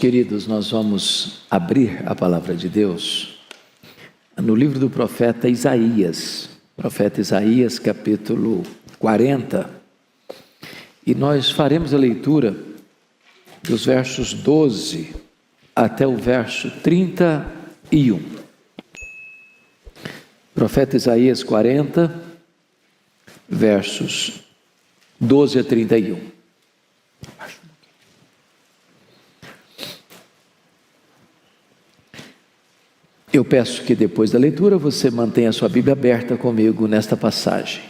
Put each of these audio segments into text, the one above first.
Queridos, nós vamos abrir a palavra de Deus no livro do profeta Isaías, capítulo 40, e nós faremos a leitura dos versos 12 até o verso 31. Profeta Isaías 40, versos 12 a 31. Eu peço que depois da leitura você mantenha a sua Bíblia aberta comigo nesta passagem.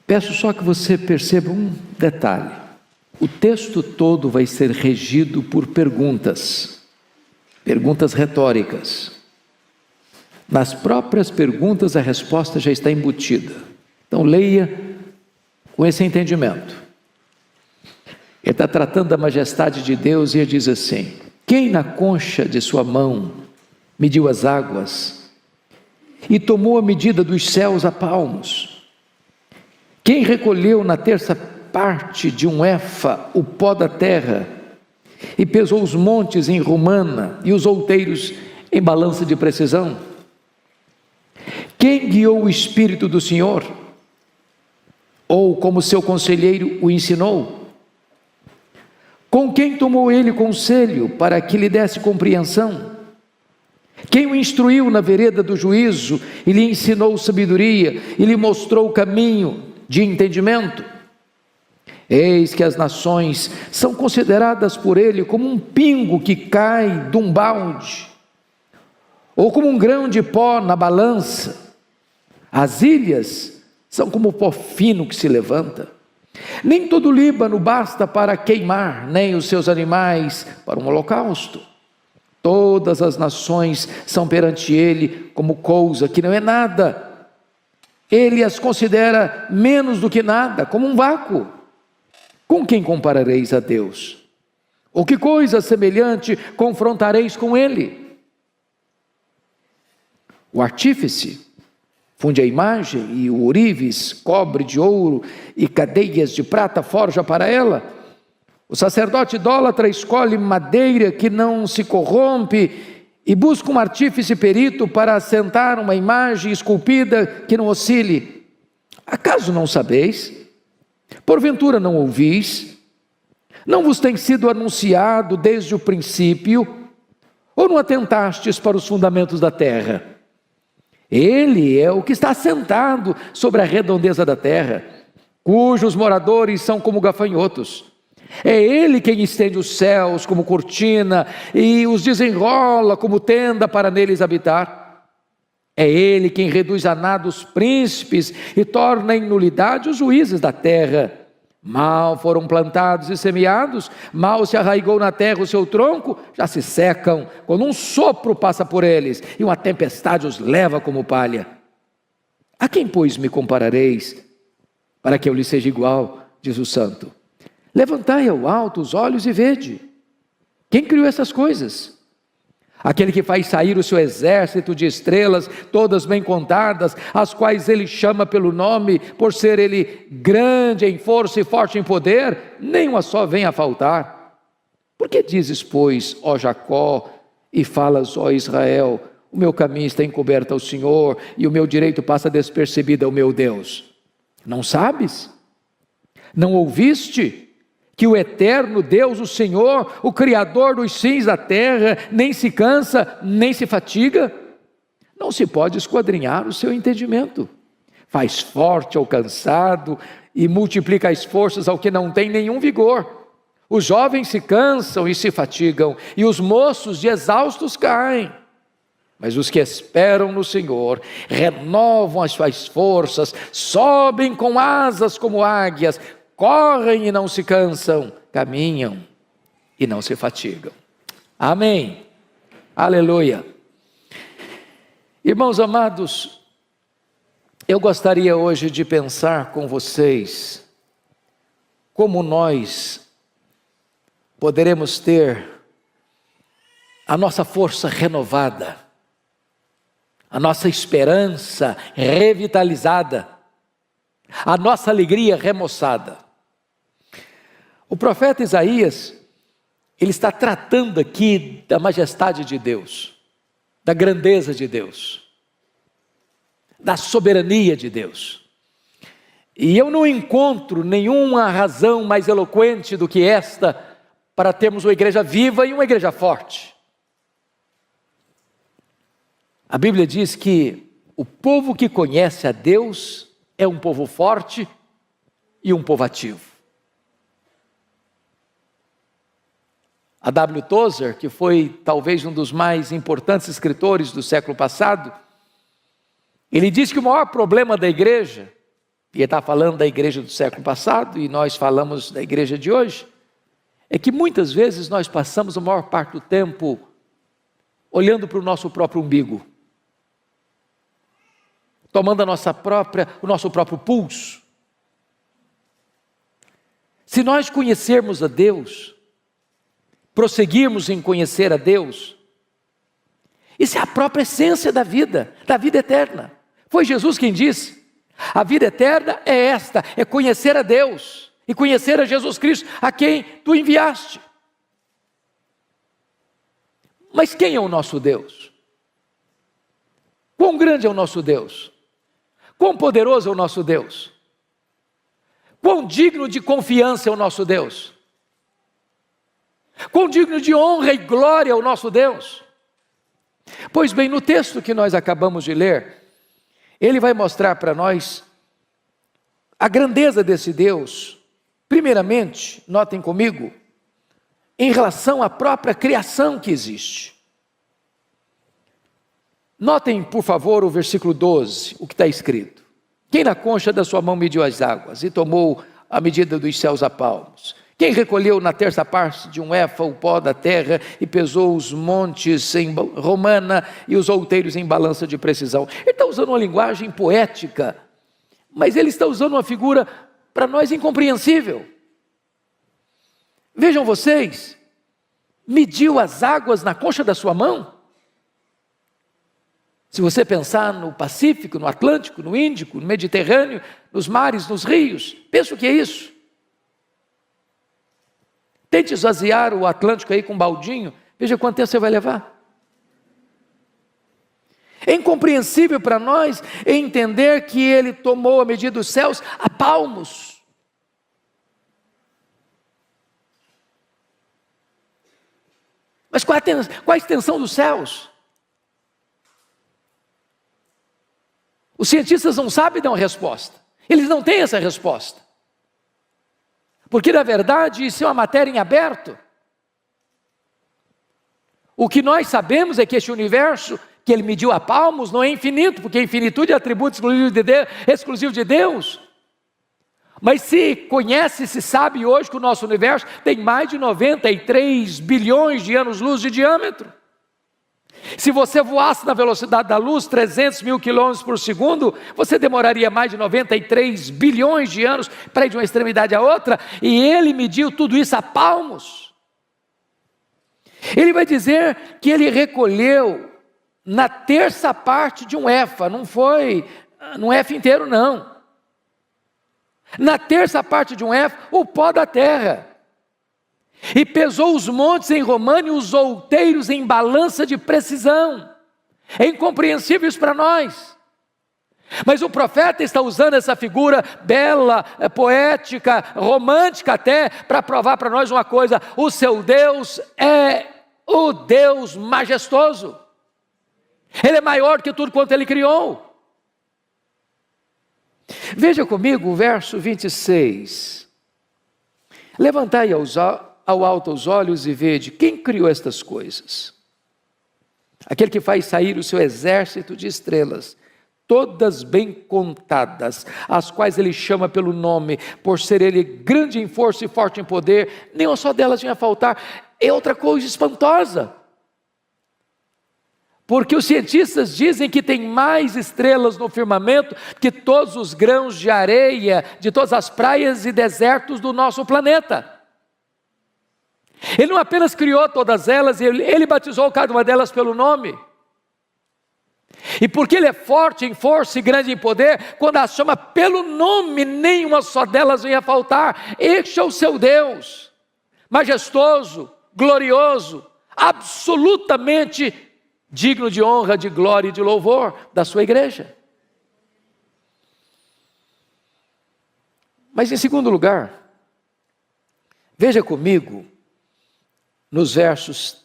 Peço só que você perceba um detalhe. O texto todo vai ser regido por perguntas retóricas. Nas próprias perguntas a resposta já está embutida. Então leia com esse entendimento. Ele está tratando da majestade de Deus e ele diz assim: quem na concha de sua mão mediu as águas e tomou a medida dos céus a palmos? Quem recolheu na terça parte de um éfa o pó da terra e pesou os montes em romana e os outeiros em balança de precisão? Quem guiou o Espírito do Senhor? Ou como seu conselheiro o ensinou? Com quem tomou ele conselho para que lhe desse compreensão? Quem o instruiu na vereda do juízo e lhe ensinou sabedoria e lhe mostrou o caminho de entendimento? Eis que as nações são consideradas por ele como um pingo que cai de um balde, ou como um grão de pó na balança. As ilhas são como o pó fino que se levanta. Nem todo o Líbano basta para queimar, nem os seus animais para um holocausto. Todas as nações são perante ele como coisa que não é nada. Ele as considera menos do que nada, como um vácuo. Com quem comparareis a Deus? Ou que coisa semelhante confrontareis com ele? O artífice funde a imagem, e o ourives cobre de ouro e cadeias de prata forja para ela. O sacerdote idólatra escolhe madeira que não se corrompe e busca um artífice perito para assentar uma imagem esculpida que não oscile. Acaso não sabeis? Porventura não ouvis? Não vos tem sido anunciado desde o princípio? Ou não atentastes para os fundamentos da terra? Ele é o que está assentado sobre a redondeza da terra, cujos moradores são como gafanhotos. É ele quem estende os céus como cortina e os desenrola como tenda para neles habitar. É ele quem reduz a nada os príncipes e torna em nulidade os juízes da terra. Mal foram plantados e semeados, mal se arraigou na terra o seu tronco, já se secam, quando um sopro passa por eles e uma tempestade os leva como palha. A quem, pois, me comparareis, para que eu lhe seja igual, diz o santo? Levantai ao alto os olhos e vede. Quem criou essas coisas? Aquele que faz sair o seu exército de estrelas, todas bem contadas, as quais ele chama pelo nome, por ser ele grande em força e forte em poder, nenhuma só vem a faltar. Por que dizes, pois, ó Jacó, e falas, ó Israel, o meu caminho está encoberto ao Senhor, e o meu direito passa despercebido ao meu Deus? Não sabes? Não ouviste? Que o eterno Deus, o Senhor, o Criador dos fins da terra, nem se cansa, nem se fatiga? Não se pode esquadrinhar o seu entendimento. Faz forte ao cansado e multiplica as forças ao que não tem nenhum vigor. Os jovens se cansam e se fatigam, e os moços de exaustos caem. Mas os que esperam no Senhor renovam as suas forças, sobem com asas como águias, correm e não se cansam, caminham e não se fatigam. Amém. Aleluia. Irmãos amados, eu gostaria hoje de pensar com vocês como nós poderemos ter a nossa força renovada, a nossa esperança revitalizada, a nossa alegria remoçada. O profeta Isaías, ele está tratando aqui da majestade de Deus, da grandeza de Deus, da soberania de Deus. E eu não encontro nenhuma razão mais eloquente do que esta para termos uma igreja viva e uma igreja forte. A Bíblia diz que o povo que conhece a Deus é um povo forte e um povo ativo. A W. Tozer, que foi talvez um dos mais importantes escritores do século passado, ele diz que o maior problema da igreja, e ele está falando da igreja do século passado, e nós falamos da igreja de hoje, é que muitas vezes nós passamos a maior parte do tempo olhando para o nosso próprio umbigo, tomando o nosso próprio pulso. Se nós conhecermos a Deus, prosseguirmos em conhecer a Deus, isso é a própria essência da vida eterna. Foi Jesus quem disse: a vida eterna é esta, é conhecer a Deus e conhecer a Jesus Cristo, a quem tu enviaste. Mas quem é o nosso Deus? Quão grande é o nosso Deus? Quão poderoso é o nosso Deus? Quão digno de confiança é o nosso Deus? Quão digno de honra e glória é o nosso Deus? Pois bem, no texto que nós acabamos de ler, ele vai mostrar para nós a grandeza desse Deus. Primeiramente, notem comigo, em relação à própria criação que existe. Notem, por favor, o versículo 12, o que está escrito: quem na concha da sua mão mediu as águas e tomou a medida dos céus a palmos? Quem recolheu na terça parte de um éfa o pó da terra e pesou os montes em romana e os outeiros em balança de precisão? Ele está usando uma linguagem poética, mas ele está usando uma figura para nós incompreensível. Vejam vocês, mediu as águas na concha da sua mão? Se você pensar no Pacífico, no Atlântico, no Índico, no Mediterrâneo, nos mares, nos rios, pensa o que é isso? Tente esvaziar o Atlântico aí com um baldinho, veja quanto tempo você vai levar. É incompreensível para nós entender que ele tomou a medida dos céus a palmos. Mas qual a extensão dos céus? Os cientistas não sabem dar uma resposta. Eles não têm essa resposta. Porque na verdade isso é uma matéria em aberto. O que nós sabemos é que este universo que ele mediu a palmos não é infinito, porque a infinitude é atributo exclusivo de Deus. Mas se conhece, se sabe hoje que o nosso universo tem mais de 93 bilhões de anos-luz de diâmetro. Se você voasse na velocidade da luz, 300 mil quilômetros por segundo, você demoraria mais de 93 bilhões de anos para ir de uma extremidade à outra, e ele mediu tudo isso a palmos. Ele vai dizer que ele recolheu na terça parte de um éfa, não foi num éfa inteiro não. Na terça parte de um éfa, o pó da terra. E pesou os montes em romana e os outeiros em balança de precisão. É incompreensível isso para nós. Mas o profeta está usando essa figura bela, poética, romântica até, para provar para nós uma coisa: o seu Deus é o Deus majestoso. Ele é maior que tudo quanto ele criou. Veja comigo o verso 26. Levantai ao alto os olhos e vede quem criou estas coisas. Aquele que faz sair o seu exército de estrelas, todas bem contadas, as quais ele chama pelo nome, por ser ele grande em força e forte em poder, nenhuma só delas vinha a faltar. É outra coisa espantosa. Porque os cientistas dizem que tem mais estrelas no firmamento que todos os grãos de areia de todas as praias e desertos do nosso planeta. Ele não apenas criou todas elas, ele batizou cada uma delas pelo nome. E porque ele é forte em força e grande em poder, quando as chama pelo nome, nenhuma só delas ia faltar. Este é o seu Deus, majestoso, glorioso, absolutamente digno de honra, de glória e de louvor da sua igreja. Mas em segundo lugar, veja comigo nos versos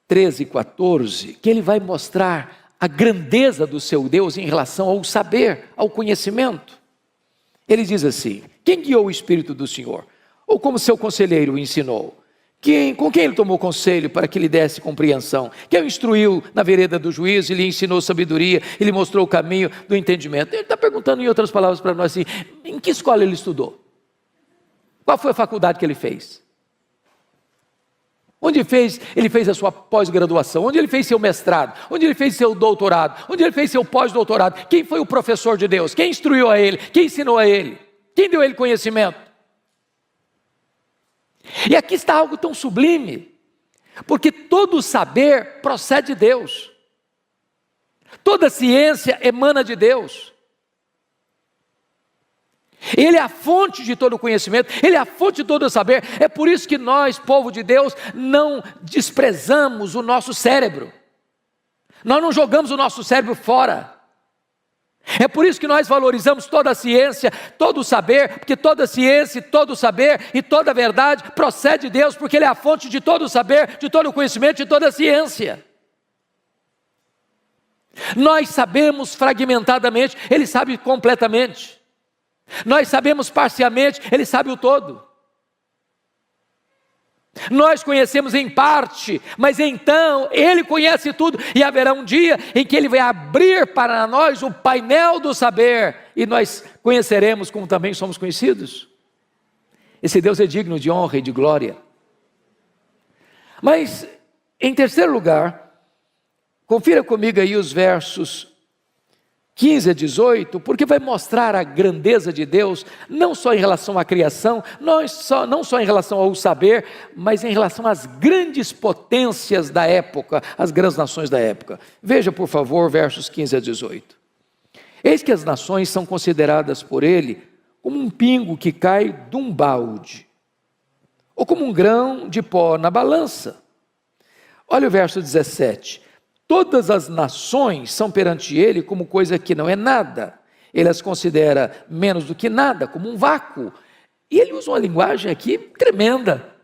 13 e 14, que ele vai mostrar a grandeza do seu Deus em relação ao saber, ao conhecimento. Ele diz assim: quem guiou o Espírito do Senhor? Ou como seu conselheiro o ensinou? Com quem ele tomou conselho para que lhe desse compreensão? Quem o instruiu na vereda do juízo e lhe ensinou sabedoria e lhe mostrou o caminho do entendimento? Ele está perguntando em outras palavras para nós assim: em que escola ele estudou? Qual foi a faculdade que ele fez? Onde ele fez a sua pós-graduação? Onde ele fez seu mestrado? Onde ele fez seu doutorado? Onde ele fez seu pós-doutorado? Quem foi o professor de Deus? Quem instruiu a ele? Quem ensinou a ele? Quem deu a ele conhecimento? E aqui está algo tão sublime, porque todo saber procede de Deus, toda ciência emana de Deus. Ele é a fonte de todo conhecimento, Ele é a fonte de todo saber. É por isso que nós, povo de Deus, não desprezamos o nosso cérebro, nós não jogamos o nosso cérebro fora. É por isso que nós valorizamos toda a ciência, todo o saber, porque toda a ciência, todo o saber e toda a verdade procede de Deus, porque Ele é a fonte de todo o saber, de todo o conhecimento, de toda a ciência. Nós sabemos fragmentadamente, Ele sabe completamente. Nós sabemos parcialmente, Ele sabe o todo. Nós conhecemos em parte, mas então Ele conhece tudo, e haverá um dia em que Ele vai abrir para nós o painel do saber, e nós conheceremos como também somos conhecidos. Esse Deus é digno de honra e de glória. Mas, em terceiro lugar, confira comigo aí os versos 15 a 18, porque vai mostrar a grandeza de Deus, não só em relação à criação, não só em relação ao saber, mas em relação às grandes potências da época, as grandes nações da época. Veja, por favor, versos 15 a 18. Eis que as nações são consideradas por ele como um pingo que cai de um balde, ou como um grão de pó na balança. Olha o verso 17. Todas as nações são perante ele como coisa que não é nada. Ele as considera menos do que nada, como um vácuo. E ele usa uma linguagem aqui tremenda.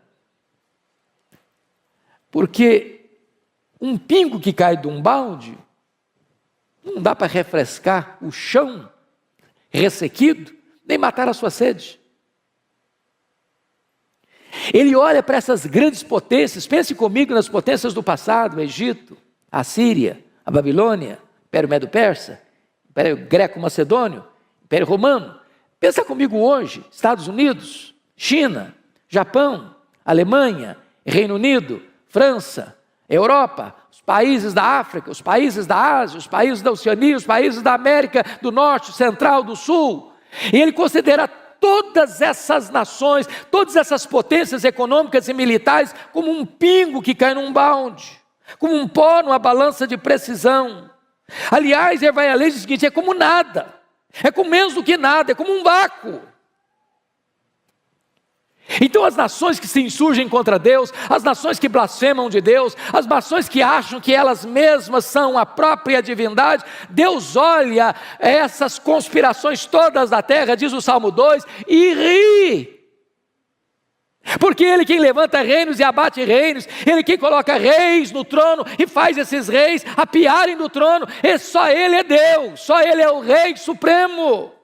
Porque um pingo que cai de um balde, não dá para refrescar o chão ressequido, nem matar a sua sede. Ele olha para essas grandes potências, pense comigo nas potências do passado, o Egito, a Síria, a Babilônia, Império Medo-Persa, Império Greco-Macedônio, Império Romano. Pensa comigo hoje, Estados Unidos, China, Japão, Alemanha, Reino Unido, França, Europa, os países da África, os países da Ásia, os países da Oceania, os países da América do Norte, Central, do Sul. E ele considera todas essas nações, todas essas potências econômicas e militares como um pingo que cai num balde, como um pó numa balança de precisão. Aliás, ele vai além do seguinte: é como nada, é como menos do que nada, é como um vácuo. Então as nações que se insurgem contra Deus, as nações que blasfemam de Deus, as nações que acham que elas mesmas são a própria divindade, Deus olha essas conspirações todas da terra, diz o Salmo 2, e ri. Porque Ele quem levanta reinos e abate reinos, Ele quem coloca reis no trono e faz esses reis apiarem do trono, e só Ele é Deus, só Ele é o Rei Supremo.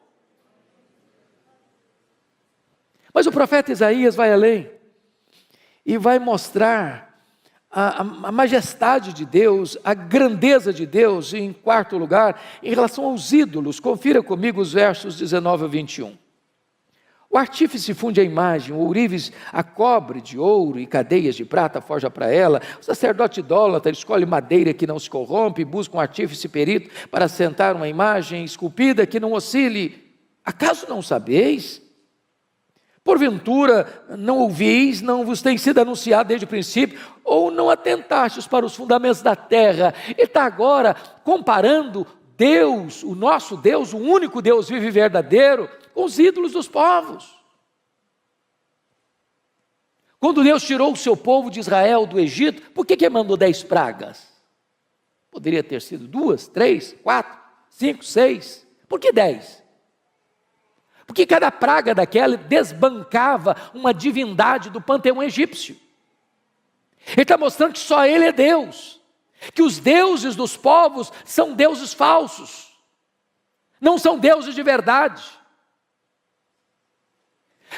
Mas o profeta Isaías vai além e vai mostrar a majestade de Deus, a grandeza de Deus, em quarto lugar, em relação aos ídolos. Confira comigo os versos 19 a 21. O artífice funde a imagem, o ourives a cobre de ouro e cadeias de prata forja para ela. O sacerdote idólatra escolhe madeira que não se corrompe e busca um artífice perito para assentar uma imagem esculpida que não oscile. Acaso não sabeis? Porventura não ouvis, não vos tem sido anunciado desde o princípio, ou não atentastes para os fundamentos da terra? Ele está agora comparando Deus, o nosso Deus, o único Deus vivo e verdadeiro, com os ídolos dos povos. Quando Deus tirou o seu povo de Israel do Egito, por que mandou 10 pragas? Poderia ter sido 2, 3, 4, 5, 6. Por que 10? Porque cada praga daquela desbancava uma divindade do panteão egípcio. Ele está mostrando que só Ele é Deus, que os deuses dos povos são deuses falsos, não são deuses de verdade.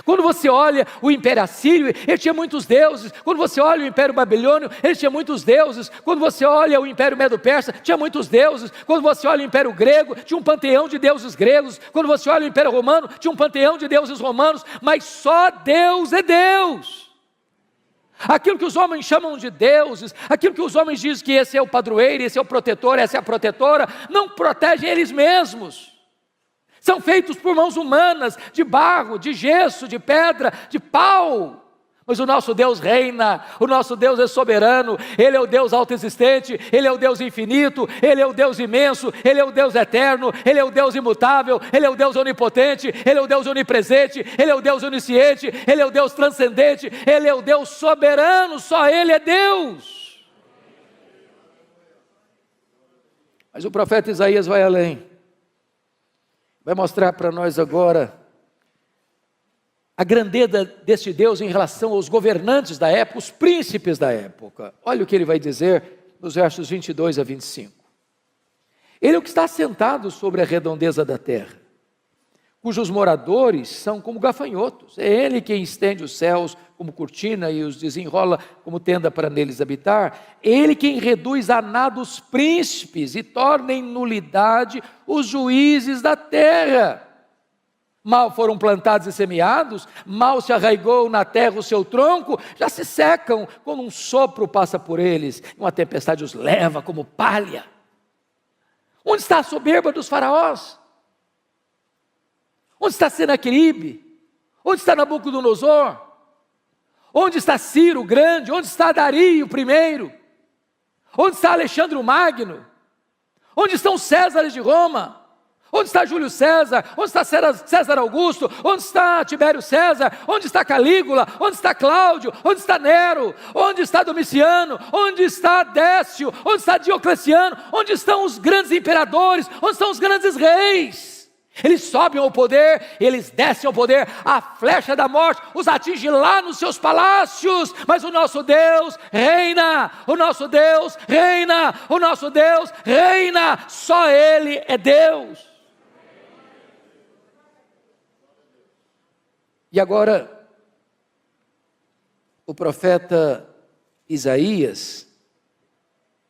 Quando você olha o Império Assírio, ele tinha muitos deuses. Quando você olha o Império Babilônio, ele tinha muitos deuses. Quando você olha o Império Medo-Persa, tinha muitos deuses. Quando você olha o Império Grego, tinha um panteão de deuses gregos. Quando você olha o Império Romano, tinha um panteão de deuses romanos. Mas só Deus é Deus. Aquilo que os homens chamam de deuses, aquilo que os homens dizem que esse é o padroeiro, esse é o protetor, essa é a protetora, não protegem eles mesmos. São feitos por mãos humanas, de barro, de gesso, de pedra, de pau. Mas o nosso Deus reina, o nosso Deus é soberano, Ele é o Deus autoexistente, Ele é o Deus infinito, Ele é o Deus imenso, Ele é o Deus eterno, Ele é o Deus imutável, Ele é o Deus onipotente, Ele é o Deus onipresente, Ele é o Deus onisciente, Ele é o Deus transcendente, Ele é o Deus soberano, só Ele é Deus. Mas o profeta Isaías vai além. Vai mostrar para nós agora a grandeza deste Deus em relação aos governantes da época, os príncipes da época. Olha o que ele vai dizer nos versos 22 a 25. Ele é o que está assentado sobre a redondeza da terra, cujos moradores são como gafanhotos. É Ele quem estende os céus como cortina e os desenrola como tenda para neles habitar. É Ele quem reduz a nada os príncipes e torna em nulidade os juízes da terra. Mal foram plantados e semeados, mal se arraigou na terra o seu tronco, já se secam quando um sopro passa por eles, e uma tempestade os leva como palha. Onde está a soberba dos faraós? Onde está Senaqueribe? Onde está Nabucodonosor? Onde está Ciro o Grande? Onde está Dario I? Onde está Alexandre o Magno? Onde estão os Césares de Roma? Onde está Júlio César? Onde está César Augusto? Onde está Tibério César? Onde está Calígula? Onde está Cláudio? Onde está Nero? Onde está Domiciano? Onde está Décio? Onde está Diocleciano? Onde estão os grandes imperadores? Onde estão os grandes reis? Eles sobem ao poder, eles descem ao poder, a flecha da morte os atinge lá nos seus palácios, mas o nosso Deus reina, o nosso Deus reina, o nosso Deus reina, só Ele é Deus. E agora, o profeta Isaías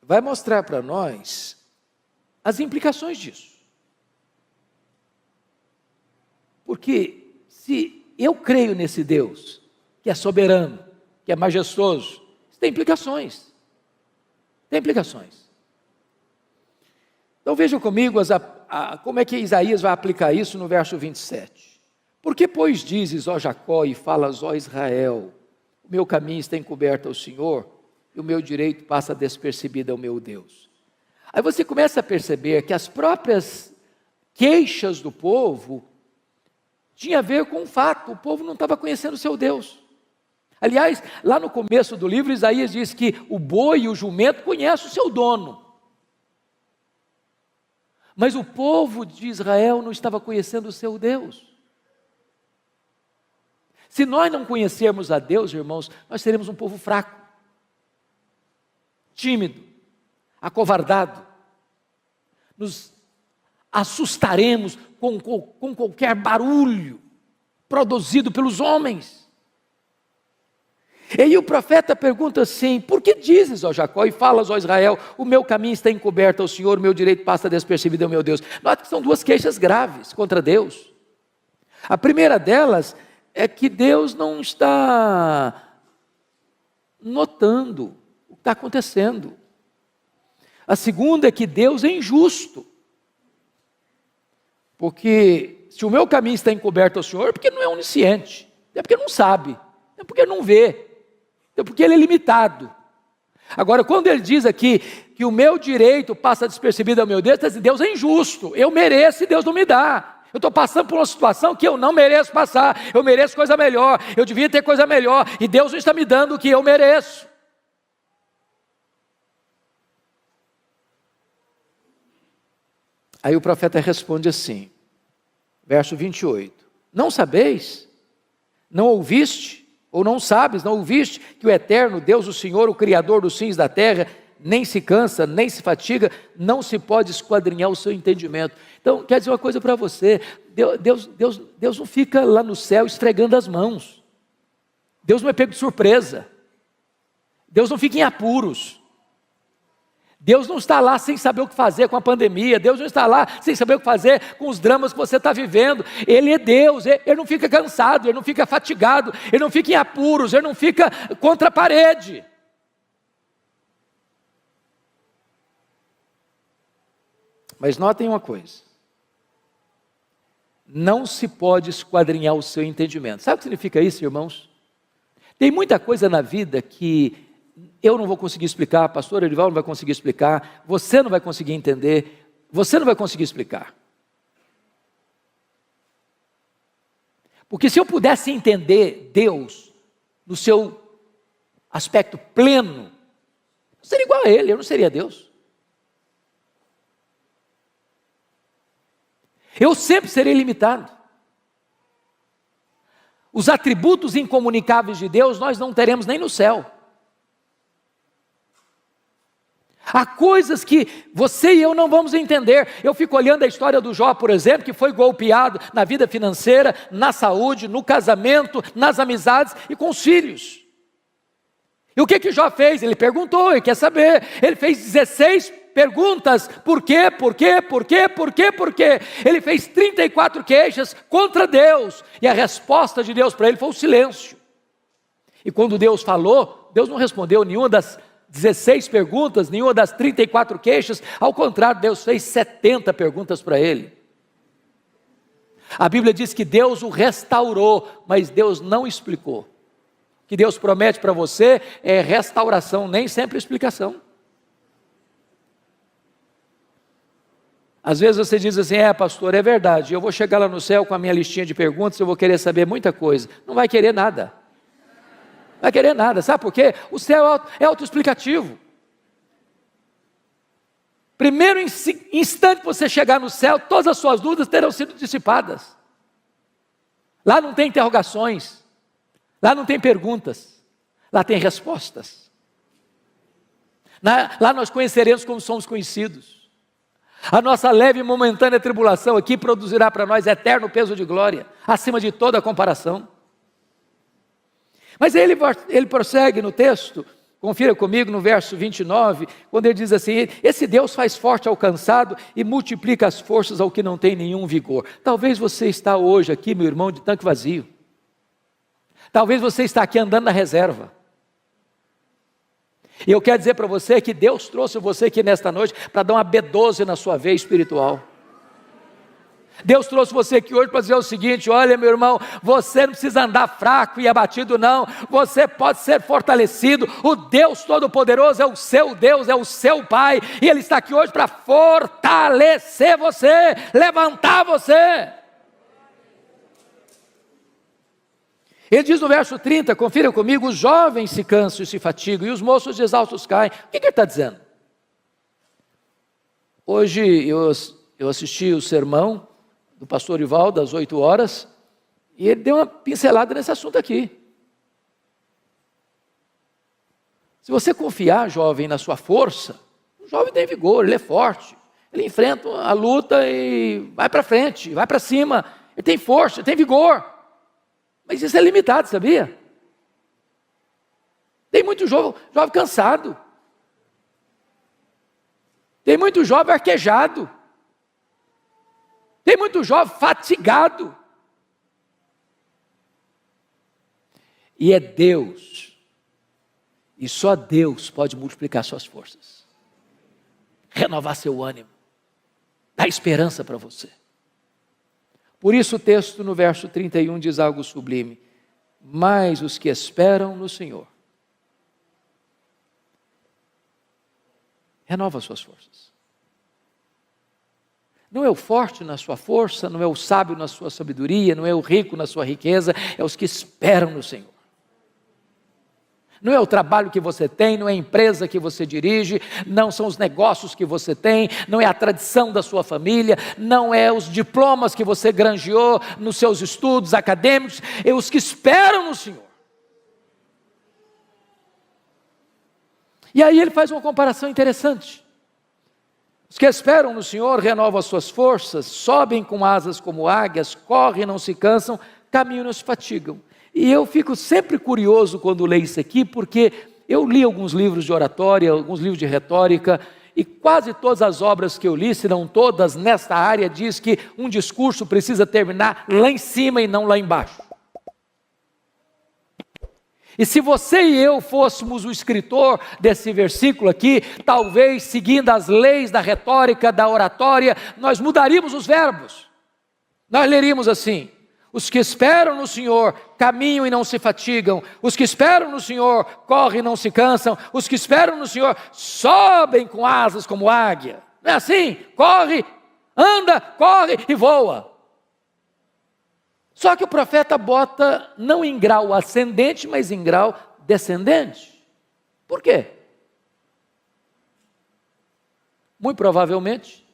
vai mostrar para nós as implicações disso. Porque se eu creio nesse Deus, que é soberano, que é majestoso, isso tem implicações. Tem implicações. Então vejam comigo como é que Isaías vai aplicar isso no verso 27. Porque, pois, dizes, ó Jacó, e falas, ó Israel, o meu caminho está encoberto ao Senhor, e o meu direito passa despercebido ao meu Deus. Aí você começa a perceber que as próprias queixas do povo tinha a ver com o fato, o povo não estava conhecendo o seu Deus. Aliás, lá no começo do livro, Isaías diz que o boi e o jumento conhecem o seu dono. Mas o povo de Israel não estava conhecendo o seu Deus. Se nós não conhecermos a Deus, irmãos, nós seremos um povo fraco, tímido, acovardado. Nos assustaremos com qualquer barulho produzido pelos homens. E aí o profeta pergunta assim: por que dizes, ó Jacó, e falas, ó Israel, o meu caminho está encoberto ao Senhor, o meu direito passa despercebido ao meu Deus? Nota que são duas queixas graves contra Deus. A primeira delas é que Deus não está notando o que está acontecendo. A segunda é que Deus é injusto. Porque se o meu caminho está encoberto ao Senhor, é porque não é onisciente, é porque não sabe, é porque não vê, é porque Ele é limitado. Agora, quando Ele diz aqui que o meu direito passa despercebido ao meu Deus, está dizendo, Deus é injusto, eu mereço e Deus não me dá. Eu estou passando por uma situação que eu não mereço passar. Eu mereço coisa melhor. Eu devia ter coisa melhor. E Deus não está me dando o que eu mereço. Aí o profeta responde assim, verso 28. Não sabeis? Não ouviste? Ou não sabes, não ouviste que o eterno Deus, o Senhor, o Criador dos fins da terra, nem se cansa, nem se fatiga, não se pode esquadrinhar o seu entendimento. Então, quer dizer uma coisa para você, Deus não fica lá no céu esfregando as mãos. Deus não é pego de surpresa. Deus não fica em apuros. Deus não está lá sem saber o que fazer com a pandemia. Deus não está lá sem saber o que fazer com os dramas que você está vivendo. Ele é Deus, ele não fica cansado, ele não fica fatigado, ele não fica em apuros, ele não fica contra a parede. Mas notem uma coisa, não se pode esquadrinhar o seu entendimento. Sabe o que significa isso, irmãos? Tem muita coisa na vida que eu não vou conseguir explicar, pastor Erival não vai conseguir explicar, você não vai conseguir entender, você não vai conseguir explicar. Porque se eu pudesse entender Deus no seu aspecto pleno, eu seria igual a Ele, eu não seria Deus. Eu sempre serei limitado. Os atributos incomunicáveis de Deus nós não teremos nem no céu. Há coisas que você e eu não vamos entender. Eu fico olhando a história do Jó, por exemplo, que foi golpeado na vida financeira, na saúde, no casamento, nas amizades e com os filhos. E o que Jó fez? Ele perguntou, ele quer saber. Ele fez 16 perguntas, por quê, por quê, por quê, por quê, por quê? Ele fez 34 queixas contra Deus, e a resposta de Deus para ele foi o silêncio. E quando Deus falou, Deus não respondeu nenhuma das 16 perguntas, nenhuma das 34 queixas, ao contrário, Deus fez 70 perguntas para ele. A Bíblia diz que Deus o restaurou, mas Deus não explicou. O que Deus promete para você é restauração, nem sempre explicação. Às vezes você diz assim, pastor, é verdade, eu vou chegar lá no céu com a minha listinha de perguntas, eu vou querer saber muita coisa. Não vai querer nada. Não vai querer nada, sabe por quê? O céu é autoexplicativo. Primeiro instante que você chegar no céu, todas as suas dúvidas terão sido dissipadas. Lá não tem interrogações, lá não tem perguntas, lá tem respostas. Lá nós conheceremos como somos conhecidos. A nossa leve e momentânea tribulação aqui produzirá para nós eterno peso de glória, acima de toda comparação. Mas ele prossegue no texto, confira comigo no verso 29, quando ele diz assim, esse Deus faz forte ao cansado e multiplica as forças ao que não tem nenhum vigor. Talvez você está hoje aqui, meu irmão, de tanque vazio. Talvez você está aqui andando na reserva. E eu quero dizer para você que Deus trouxe você aqui nesta noite para dar uma B12 na sua veia espiritual. Deus trouxe você aqui hoje para dizer o seguinte, olha meu irmão, você não precisa andar fraco e abatido não, você pode ser fortalecido, o Deus Todo-Poderoso é o seu Deus, é o seu Pai, e Ele está aqui hoje para fortalecer você, levantar você. Ele diz no verso 30, confira comigo, os jovens se cansam e se fatigam, e os moços exaustos caem. O que ele está dizendo? Hoje eu assisti o sermão do pastor Ivaldo, às 8 horas, e ele deu uma pincelada nesse assunto aqui. Se você confiar, jovem, na sua força, o jovem tem vigor, ele é forte, ele enfrenta a luta e vai para frente, vai para cima, ele tem força, ele tem vigor. Mas isso é limitado, sabia? Tem muito jovem cansado. Tem muito jovem arquejado. Tem muito jovem fatigado. E é Deus, e só Deus pode multiplicar suas forças, renovar seu ânimo, dar esperança para você. Por isso o texto no verso 31 diz algo sublime, mas os que esperam no Senhor, renova suas forças. Não é o forte na sua força, não é o sábio na sua sabedoria, não é o rico na sua riqueza, é os que esperam no Senhor. Não é o trabalho que você tem, não é a empresa que você dirige, não são os negócios que você tem, não é a tradição da sua família, não é os diplomas que você granjeou nos seus estudos acadêmicos, é os que esperam no Senhor. E aí ele faz uma comparação interessante. Os que esperam no Senhor renovam as suas forças, sobem com asas como águias, correm e não se cansam, caminham e não se fatigam. E eu fico sempre curioso quando leio isso aqui, porque eu li alguns livros de oratória, alguns livros de retórica, e quase todas as obras que eu li, se não todas, nesta área, diz que um discurso precisa terminar lá em cima e não lá embaixo. E se você e eu fôssemos o escritor desse versículo aqui, talvez seguindo as leis da retórica, da oratória, nós mudaríamos os verbos. Nós leríamos assim: os que esperam no Senhor caminham e não se fatigam, os que esperam no Senhor correm e não se cansam, os que esperam no Senhor sobem com asas como águia. Não é assim? Corre, anda, corre e voa. Só que o profeta bota não em grau ascendente, mas em grau descendente. Por quê? Muito provavelmente,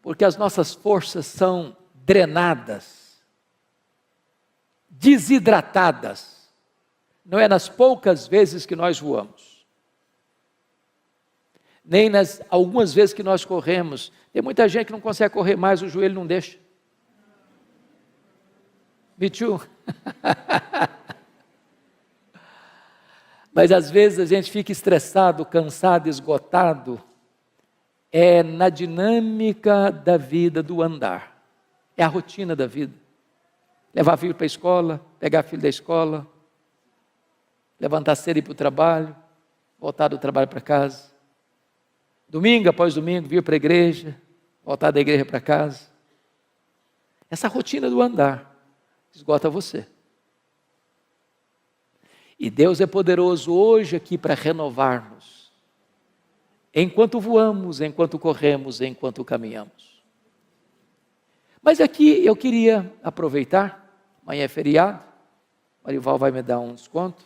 porque as nossas forças são drenadas, desidratadas. Não é nas poucas vezes que nós voamos, nem nas algumas vezes que nós corremos. Tem muita gente que não consegue correr mais, o joelho não deixa. Me too. Mas às vezes a gente fica estressado, cansado, esgotado. É na dinâmica da vida, do andar. É a rotina da vida. Levar filho para a escola, pegar filho da escola, levantar cedo e ir para o trabalho, voltar do trabalho para casa. Domingo após domingo, vir para a igreja, voltar da igreja para casa. Essa rotina do andar esgota você. E Deus é poderoso hoje aqui para renovar-nos, enquanto voamos, enquanto corremos, enquanto caminhamos. Mas aqui eu queria aproveitar, amanhã é feriado, Marival vai me dar um desconto,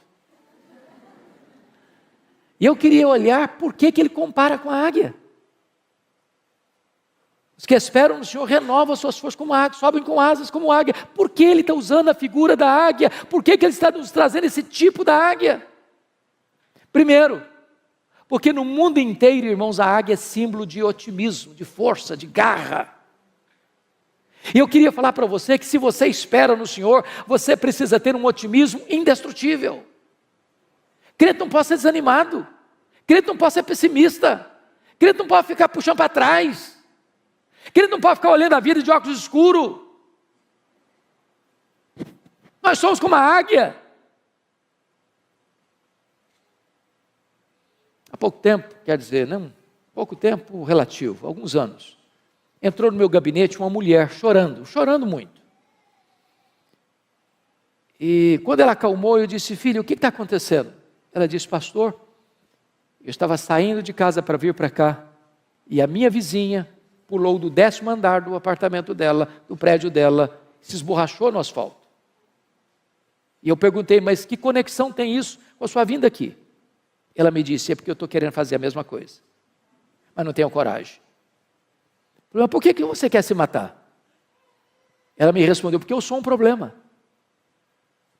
e eu queria olhar por que ele compara com a águia. Os que esperam no Senhor renovam as suas forças como águia, sobem com asas como águia. Por que ele está usando a figura da águia? Por que ele está nos trazendo esse tipo da águia? Primeiro, porque no mundo inteiro, irmãos, a águia é símbolo de otimismo, de força, de garra. E eu queria falar para você que se você espera no Senhor, você precisa ter um otimismo indestrutível. Crente não pode ser desanimado, crente não pode ser pessimista, crente não pode ficar puxando para trás. Crente não pode ficar olhando a vida de óculos escuros. Nós somos como a águia. Há pouco tempo, quer dizer, não, pouco tempo relativo, alguns anos, entrou no meu gabinete uma mulher chorando muito. E quando ela acalmou, eu disse: filha, o que está acontecendo? Ela disse: pastor, eu estava saindo de casa para vir para cá, e a minha vizinha pulou do 10º andar do apartamento dela, do prédio dela, se esborrachou no asfalto. E eu perguntei: mas que conexão tem isso com a sua vinda aqui? Ela me disse: é porque eu estou querendo fazer a mesma coisa, mas não tenho coragem. Eu falei: mas por que você quer se matar? Ela me respondeu: porque eu sou um problema.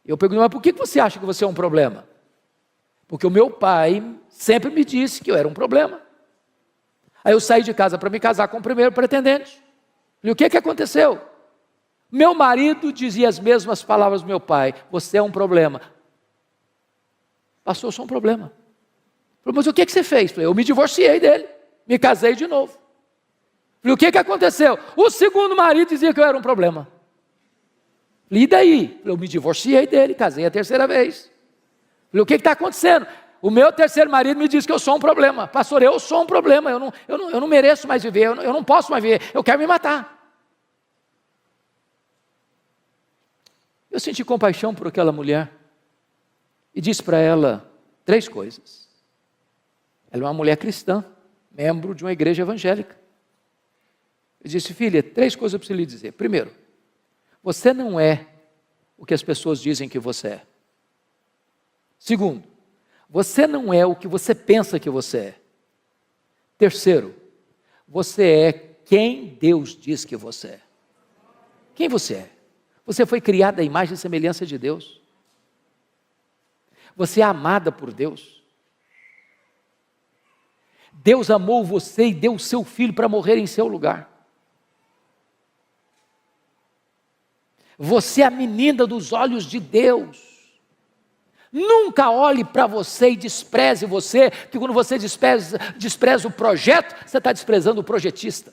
Eu perguntei: mas por que você acha que você é um problema? Porque o meu pai sempre me disse que eu era um problema. Aí eu saí de casa para me casar com o primeiro pretendente. Falei: o que aconteceu? Meu marido dizia as mesmas palavras do meu pai: você é um problema. Pastor, eu sou um problema. Falei: mas o que você fez? Falei: eu me divorciei dele, me casei de novo. Falei: o que aconteceu? O segundo marido dizia que eu era um problema. Falei: e daí? Falei: eu me divorciei dele, casei a terceira vez. Falei: o que está acontecendo? O meu terceiro marido me diz que eu sou um problema. Pastor, eu sou um problema, eu não mereço mais viver, eu não posso mais viver, eu quero me matar. Eu senti compaixão por aquela mulher e disse para ela 3 coisas. Ela é uma mulher cristã, membro de uma igreja evangélica. Eu Ele disse: filha, 3 coisas eu preciso lhe dizer. Primeiro, você não é o que as pessoas dizem que você é. Segundo, você não é o que você pensa que você é. Terceiro, você é quem Deus diz que você é. Quem você é? Você foi criado à imagem e semelhança de Deus. Você é amada por Deus. Deus amou você e deu o seu filho para morrer em seu lugar. Você é a menina dos olhos de Deus. Nunca olhe para você e despreze você, que quando você despreza o projeto, você está desprezando o projetista.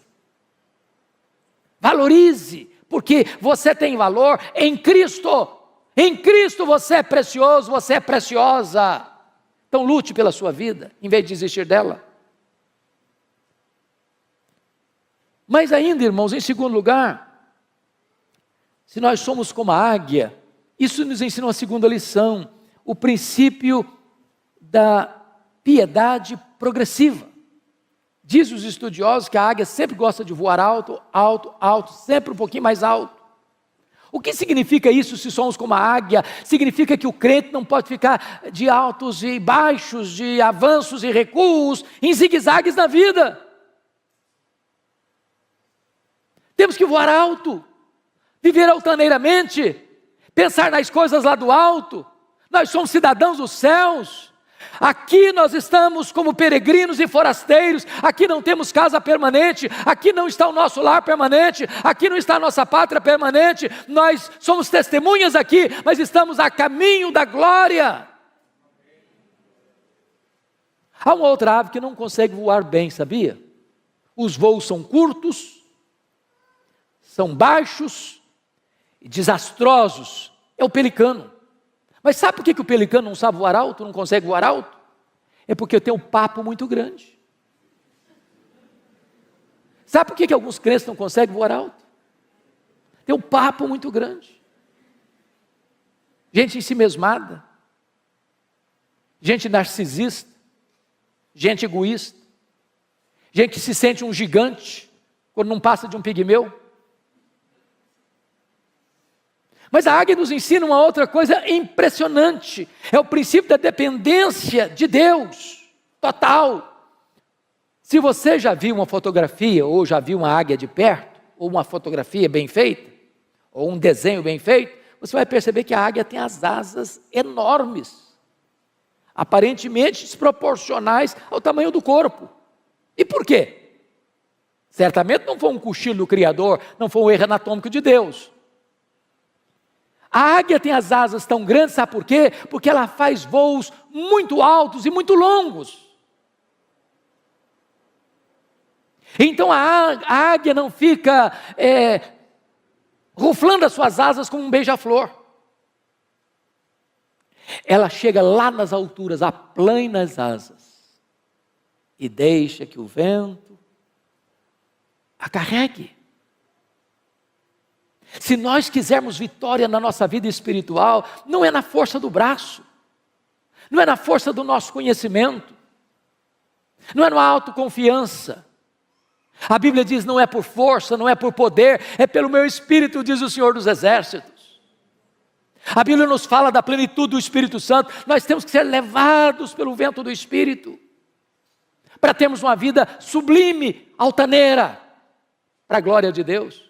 Valorize, porque você tem valor em Cristo. Em Cristo você é precioso, você é preciosa. Então lute pela sua vida, em vez de desistir dela. Mas ainda, irmãos, em segundo lugar, se nós somos como a águia, isso nos ensina uma segunda lição, o princípio da piedade progressiva. Diz os estudiosos que a águia sempre gosta de voar alto, alto, alto, sempre um pouquinho mais alto. O que significa isso se somos como a águia? Significa que o crente não pode ficar de altos e baixos, de avanços e recuos, em zigue-zagues na vida. Temos que voar alto, viver altaneiramente, pensar nas coisas lá do alto. Nós somos cidadãos dos céus. Aqui nós estamos como peregrinos e forasteiros. Aqui não temos casa permanente. Aqui não está o nosso lar permanente. Aqui não está a nossa pátria permanente. Nós somos testemunhas aqui, mas estamos a caminho da glória. Há uma outra ave que não consegue voar bem, sabia? Os voos são curtos, são baixos e desastrosos. É o pelicano. Mas sabe por que o pelicano não sabe voar alto, não consegue voar alto? É porque tem um papo muito grande. Sabe por que alguns crentes não conseguem voar alto? Tem um papo muito grande. Gente ensimesmada, gente narcisista, gente egoísta, gente que se sente um gigante quando não passa de um pigmeu. Mas a águia nos ensina uma outra coisa impressionante, é o princípio da dependência de Deus, total. Se você já viu uma fotografia, ou já viu uma águia de perto, ou uma fotografia bem feita, ou um desenho bem feito, você vai perceber que a águia tem as asas enormes, aparentemente desproporcionais ao tamanho do corpo. E por quê? Certamente não foi um cochilo do Criador, não foi um erro anatômico de Deus. A águia tem as asas tão grandes, sabe por quê? Porque ela faz voos muito altos e muito longos. Então a águia não fica ruflando as suas asas como um beija-flor. Ela chega lá nas alturas, aplana as asas e deixa que o vento a carregue. Se nós quisermos vitória na nossa vida espiritual, não é na força do braço, não é na força do nosso conhecimento, não é na autoconfiança. A Bíblia diz: não é por força, não é por poder, é pelo meu Espírito, diz o Senhor dos Exércitos. A Bíblia nos fala da plenitude do Espírito Santo. Nós temos que ser levados pelo vento do Espírito, para termos uma vida sublime, altaneira, para a glória de Deus.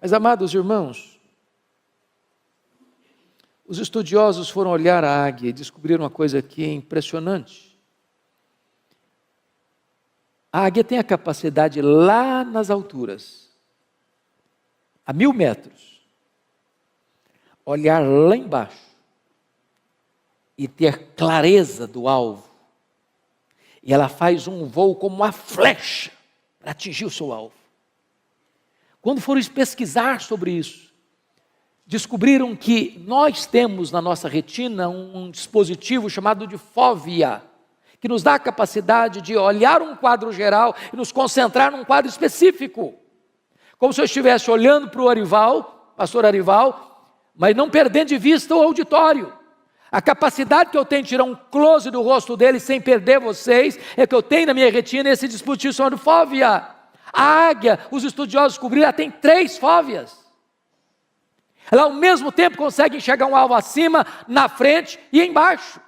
Mas, amados irmãos, os estudiosos foram olhar a águia e descobriram uma coisa aqui impressionante. A águia tem a capacidade lá nas alturas, a 1000 metros, olhar lá embaixo e ter clareza do alvo. E ela faz um voo como uma flecha para atingir o seu alvo. Quando foram pesquisar sobre isso, descobriram que nós temos na nossa retina um dispositivo chamado de fóvea, que nos dá a capacidade de olhar um quadro geral e nos concentrar num quadro específico. Como se eu estivesse olhando para o Arival, pastor Arival, mas não perdendo de vista o auditório. A capacidade que eu tenho de tirar um close do rosto dele sem perder vocês, é que eu tenho na minha retina esse dispositivo chamado fóvea. A águia, os estudiosos descobriram, ela tem 3 fóveas. Ela ao mesmo tempo consegue enxergar um alvo acima, na frente e embaixo.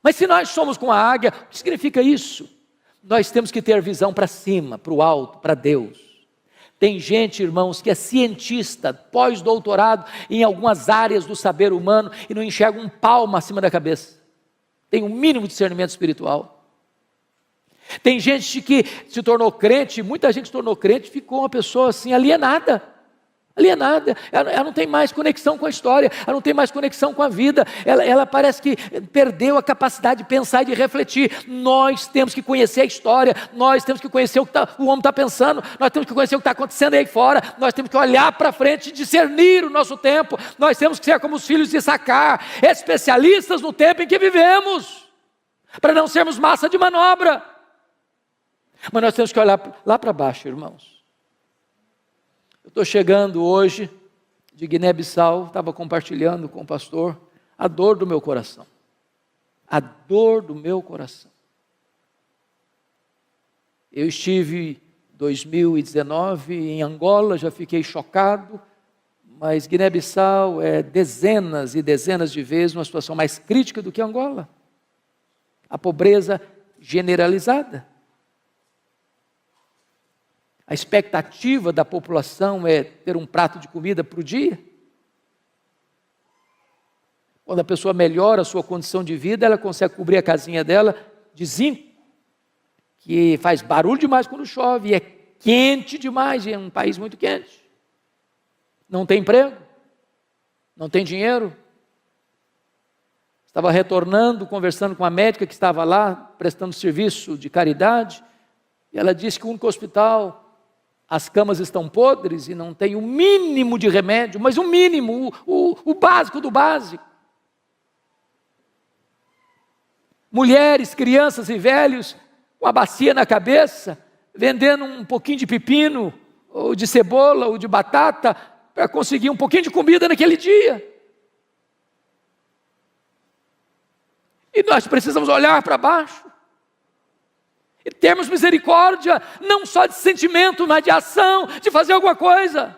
Mas se nós somos com a águia, o que significa isso? Nós temos que ter visão para cima, para o alto, para Deus. Tem gente, irmãos, que é cientista, pós-doutorado em algumas áreas do saber humano e não enxerga um palmo acima da cabeça. Tem um mínimo de discernimento espiritual. Tem gente que se tornou crente, muita gente se tornou crente e ficou uma pessoa assim alienada. Ela não tem mais conexão com a história, ela não tem mais conexão com a vida, ela parece que perdeu a capacidade de pensar e de refletir. Nós temos que conhecer a história, nós temos que conhecer o que o homem está pensando, nós temos que conhecer o que está acontecendo aí fora, nós temos que olhar para frente e discernir o nosso tempo, nós temos que ser como os filhos de Issacar, especialistas no tempo em que vivemos, para não sermos massa de manobra. Mas nós temos que olhar lá para baixo, irmãos. Eu estou chegando hoje de Guiné-Bissau, estava compartilhando com o pastor a dor do meu coração. A dor do meu coração. Eu estive em 2019 em Angola, já fiquei chocado, mas Guiné-Bissau é dezenas e dezenas de vezes uma situação mais crítica do que Angola. A pobreza generalizada. A expectativa da população é ter um prato de comida para o dia. Quando a pessoa melhora a sua condição de vida, ela consegue cobrir a casinha dela de zinco, que faz barulho demais quando chove, e é quente demais, e é um país muito quente. Não tem emprego, não tem dinheiro. Estava retornando, conversando com a médica que estava lá, prestando serviço de caridade, e ela disse que o único hospital, as camas estão podres e não tem o mínimo de remédio, mas o mínimo, o básico do básico. Mulheres, crianças e velhos, com a bacia na cabeça, vendendo um pouquinho de pepino, ou de cebola, ou de batata, para conseguir um pouquinho de comida naquele dia. E nós precisamos olhar para baixo. E termos misericórdia, não só de sentimento, mas de ação, de fazer alguma coisa.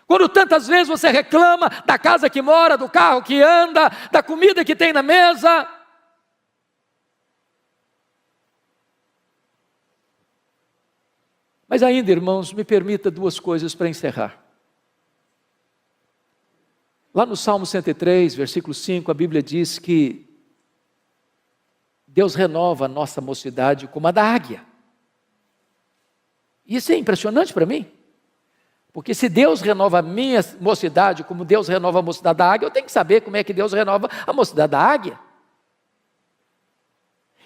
Quando tantas vezes você reclama da casa que mora, do carro que anda, da comida que tem na mesa. Mas ainda, irmãos, me permita 2 coisas para encerrar. Lá no Salmo 103, versículo 5, a Bíblia diz que Deus renova a nossa mocidade como a da águia. Isso é impressionante para mim. Porque se Deus renova a minha mocidade como Deus renova a mocidade da águia, eu tenho que saber como é que Deus renova a mocidade da águia.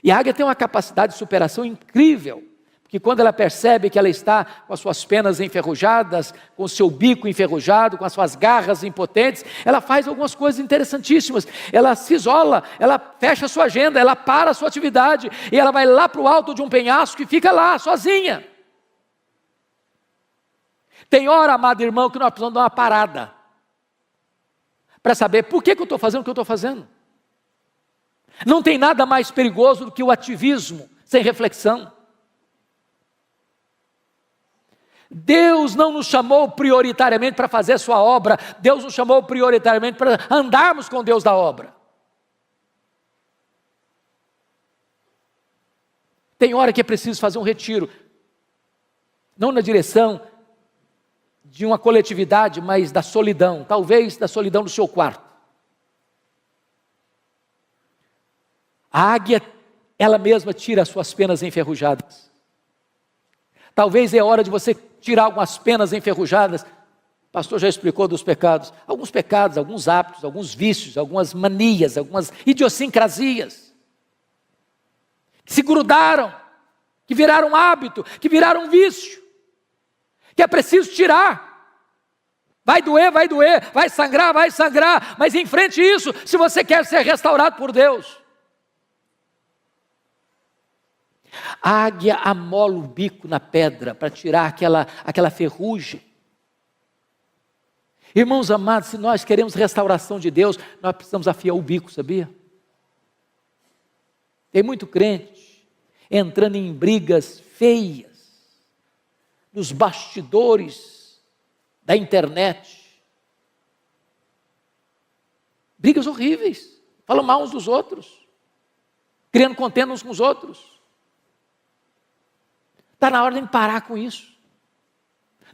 E a águia tem uma capacidade de superação incrível. Porque quando ela percebe que ela está com as suas penas enferrujadas, com o seu bico enferrujado, com as suas garras impotentes, ela faz algumas coisas interessantíssimas. Ela se isola, ela fecha a sua agenda, ela para a sua atividade, e ela vai lá para o alto de um penhasco e fica lá, sozinha. Tem hora, amado irmão, que nós precisamos dar uma parada, para saber por que eu estou fazendo o que eu estou fazendo. Não tem nada mais perigoso do que o ativismo, sem reflexão. Deus não nos chamou prioritariamente para fazer a sua obra, Deus nos chamou prioritariamente para andarmos com Deus da obra. Tem hora que é preciso fazer um retiro, não na direção de uma coletividade, mas da solidão, talvez da solidão do seu quarto. A águia, ela mesma tira as suas penas enferrujadas. Talvez é hora de você tirar algumas penas enferrujadas. O pastor já explicou dos pecados. Alguns pecados, alguns hábitos, alguns vícios, algumas manias, algumas idiosincrasias. Que se grudaram, que viraram hábito, que viraram vício. Que é preciso tirar. Vai doer, vai sangrar, mas enfrente isso se você quer ser restaurado por Deus. A águia amola o bico na pedra para tirar aquela ferrugem. Irmãos amados, se nós queremos restauração de Deus, nós precisamos afiar o bico, sabia? Tem muito crente entrando em brigas feias, nos bastidores da internet. Brigas horríveis, falam mal uns dos outros, criando contenda uns com os outros. Está na hora de parar com isso,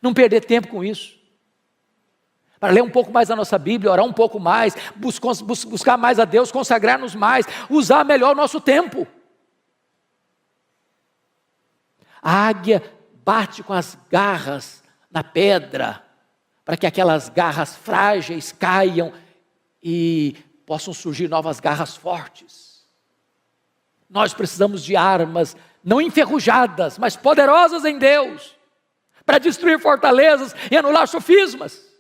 não perder tempo com isso, para ler um pouco mais a nossa Bíblia, orar um pouco mais, buscar mais a Deus, consagrar-nos mais, usar melhor o nosso tempo. A águia bate com as garras na pedra, para que aquelas garras frágeis caiam e possam surgir novas garras fortes. Nós precisamos de armas, não enferrujadas, mas poderosas em Deus, para destruir fortalezas e anular sofismas.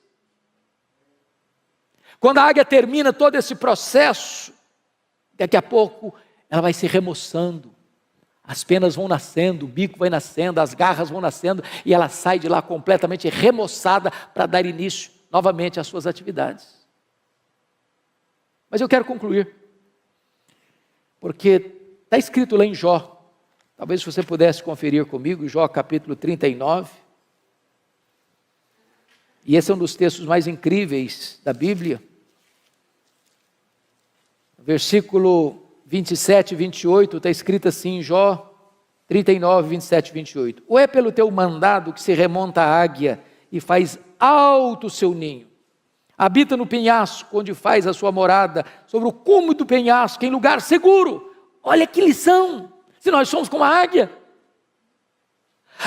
Quando a águia termina todo esse processo, daqui a pouco ela vai se remoçando, as penas vão nascendo, o bico vai nascendo, as garras vão nascendo, e ela sai de lá completamente remoçada para dar início novamente às suas atividades. Mas eu quero concluir, porque está escrito lá em Jó, talvez se você pudesse conferir comigo, Jó capítulo 39, e esse é um dos textos mais incríveis da Bíblia, versículo 27 e 28, está escrito assim em Jó 39, 27 e 28. Ou é pelo teu mandado que se remonta a águia e faz alto o seu ninho, habita no penhasco onde faz a sua morada, sobre o cume do penhasco, em lugar seguro. Olha que lição, se nós somos como a águia.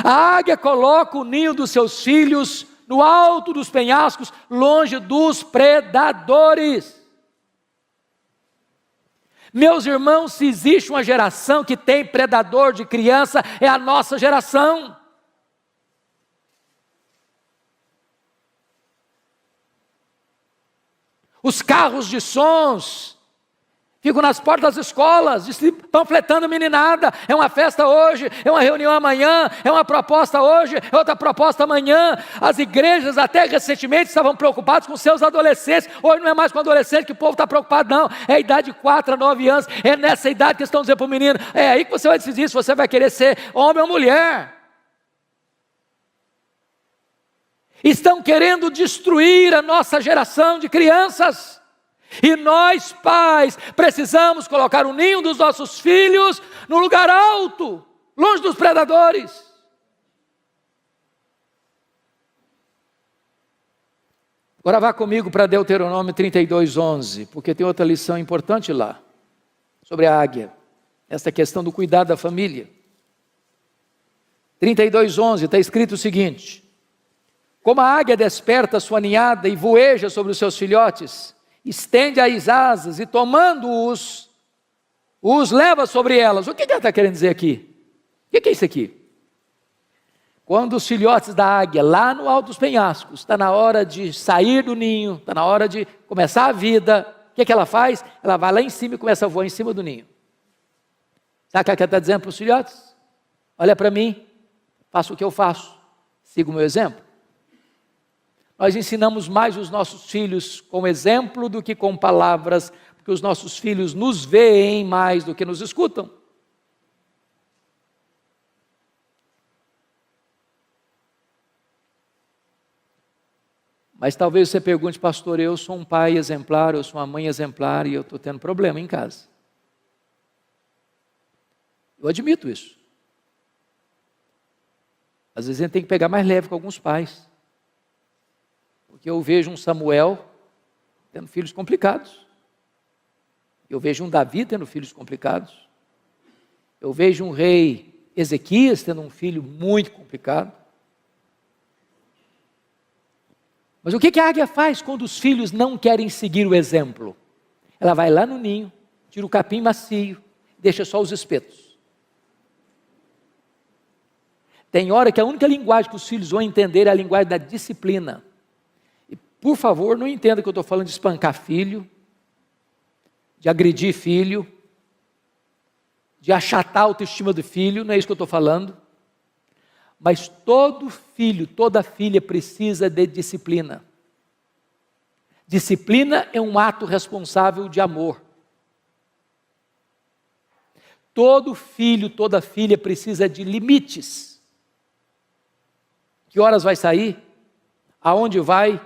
A águia coloca o ninho dos seus filhos no alto dos penhascos, longe dos predadores. Meus irmãos, se existe uma geração que tem predador de criança, é a nossa geração. Os carros de sons ficam nas portas das escolas, panfletando meninada. É uma festa hoje, é uma reunião amanhã, é uma proposta hoje, é outra proposta amanhã. As igrejas até recentemente estavam preocupadas com seus adolescentes. Hoje não é mais com adolescente que o povo está preocupado, não. É a idade de 4 a 9 anos, é nessa idade que estão dizendo para o menino, é aí que você vai decidir se você vai querer ser homem ou mulher. Estão querendo destruir a nossa geração de crianças. E nós, pais, precisamos colocar o ninho dos nossos filhos no lugar alto, longe dos predadores. Agora vá comigo para Deuteronômio 32, 11, porque tem outra lição importante lá, sobre a águia, essa questão do cuidado da família. 32, 11, está escrito o seguinte: como a águia desperta a sua ninhada e voeja sobre os seus filhotes, estende as asas e tomando-os, os leva sobre elas. O que ela está querendo dizer aqui? O que é isso aqui? Quando os filhotes da águia, lá no alto dos penhascos, está na hora de sair do ninho, está na hora de começar a vida, o que ela faz? Ela vai lá em cima e começa a voar em cima do ninho. Sabe o que ela está dizendo para os filhotes? Olha para mim, faça o que eu faço, siga o meu exemplo. Nós ensinamos mais os nossos filhos com exemplo do que com palavras, porque os nossos filhos nos veem mais do que nos escutam. Mas talvez você pergunte, pastor, eu sou um pai exemplar, eu sou uma mãe exemplar e eu estou tendo problema em casa. Eu admito isso. Às vezes a gente tem que pegar mais leve com alguns pais. Porque eu vejo um Samuel tendo filhos complicados. Eu vejo um Davi tendo filhos complicados. Eu vejo um rei Ezequias tendo um filho muito complicado. Mas o que a águia faz quando os filhos não querem seguir o exemplo? Ela vai lá no ninho, tira o capim macio, deixa só os espetos. Tem hora que a única linguagem que os filhos vão entender é a linguagem da disciplina. E, por favor, não entenda que eu estou falando de espancar filho, de agredir filho, de achatar a autoestima do filho, não é isso que eu estou falando. Mas todo filho, toda filha precisa de disciplina. Disciplina é um ato responsável de amor. Todo filho, toda filha precisa de limites. Que horas vai sair? Aonde vai?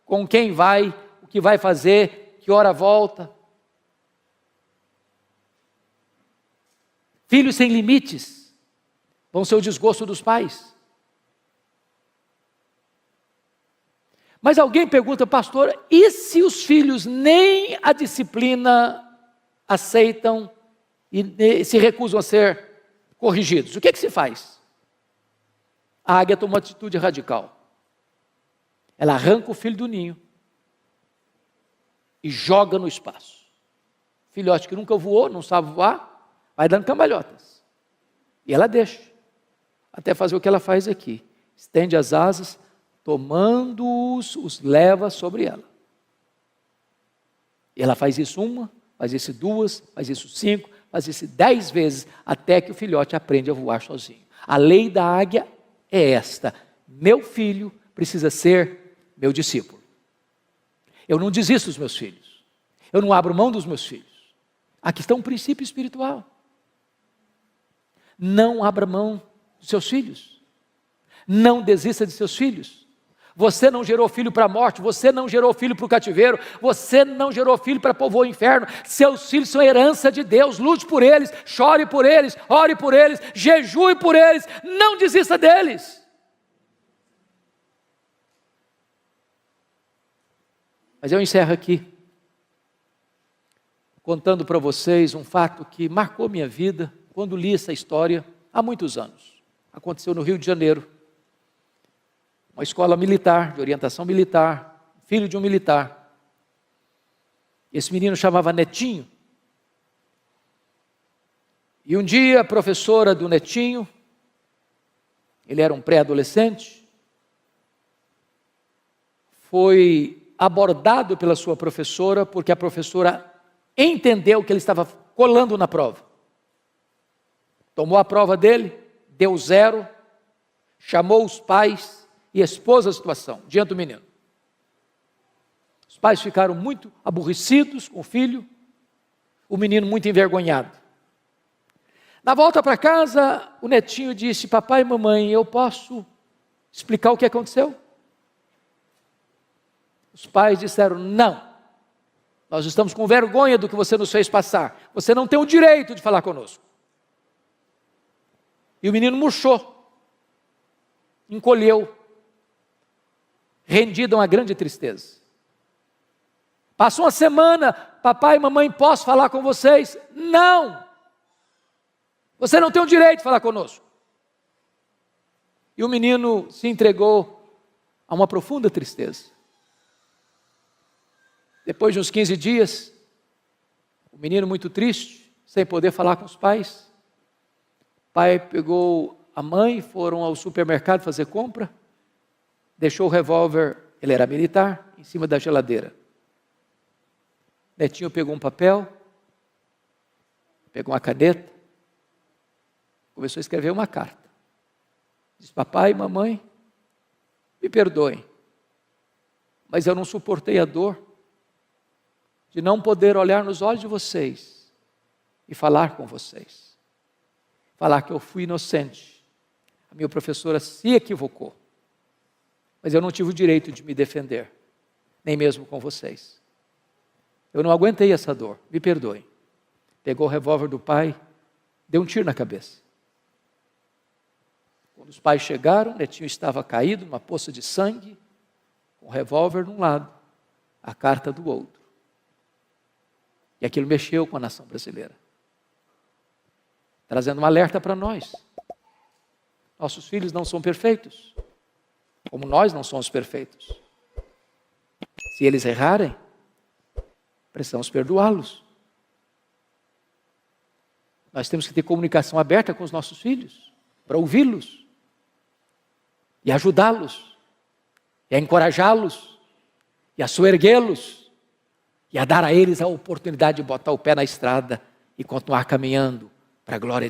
Com quem vai? O que vai fazer? Que hora volta? Filhos sem limites vão ser o desgosto dos pais. Mas alguém pergunta, pastor, e se os filhos nem a disciplina aceitam e se recusam a ser corrigidos? O que se faz? A águia toma uma atitude radical. Ela arranca o filho do ninho e joga no espaço. Filhote que nunca voou, não sabe voar, vai dando cambalhotas. E ela deixa, até fazer o que ela faz aqui. Estende as asas, tomando-os, os leva sobre ela. E ela faz isso uma, faz isso duas, faz isso 5, faz isso 10 vezes, até que o filhote aprende a voar sozinho. A lei da águia é esta: meu filho precisa ser meu discípulo. Eu não desisto dos meus filhos, eu não abro mão dos meus filhos. Aqui está um princípio espiritual. Não abra mão dos seus filhos, não desista de seus filhos. Você não gerou filho para a morte, você não gerou filho para o cativeiro, você não gerou filho para povoar o inferno. Seus filhos são herança de Deus. Lute por eles, chore por eles, ore por eles, jejue por eles, não desista deles. Mas eu encerro aqui, contando para vocês um fato que marcou minha vida, quando li essa história, há muitos anos. Aconteceu no Rio de Janeiro. Uma escola militar, de orientação militar, filho de um militar. Esse menino chamava Netinho. E um dia a professora do Netinho, ele era um pré-adolescente, foi abordado pela sua professora, porque a professora entendeu que ele estava colando na prova. Tomou a prova dele, deu 0, chamou os pais e expôs a situação diante do menino. Os pais ficaram muito aborrecidos com o filho, o menino muito envergonhado. Na volta para casa, o Netinho disse: papai e mamãe, eu posso explicar o que aconteceu? Os pais disseram: não, nós estamos com vergonha do que você nos fez passar, você não tem o direito de falar conosco. E o menino murchou, encolheu, rendido a uma grande tristeza. Passou uma semana: papai e mamãe, posso falar com vocês? Não, você não tem o direito de falar conosco. E o menino se entregou a uma profunda tristeza. Depois de uns 15 dias, o menino muito triste, sem poder falar com os pais, o pai pegou a mãe, foram ao supermercado fazer compra, deixou o revólver, ele era militar, em cima da geladeira. Netinho pegou um papel, pegou uma caneta, começou a escrever uma carta. Diz: papai e mamãe, me perdoem, mas eu não suportei a dor de não poder olhar nos olhos de vocês e falar com vocês. Falar que eu fui inocente. A minha professora se equivocou. Mas eu não tive o direito de me defender, nem mesmo com vocês. Eu não aguentei essa dor, me perdoem. Pegou o revólver do pai, deu um tiro na cabeça. Quando os pais chegaram, o Netinho estava caído numa poça de sangue, com o revólver de um lado, a carta do outro. E aquilo mexeu com a nação brasileira, trazendo um alerta para nós. Nossos filhos não são perfeitos, como nós não somos perfeitos. Se eles errarem, precisamos perdoá-los. Nós temos que ter comunicação aberta com os nossos filhos, para ouvi-los, e ajudá-los, e a encorajá-los, e a soerguê-los, e a dar a eles a oportunidade de botar o pé na estrada e continuar caminhando para a glória de Deus.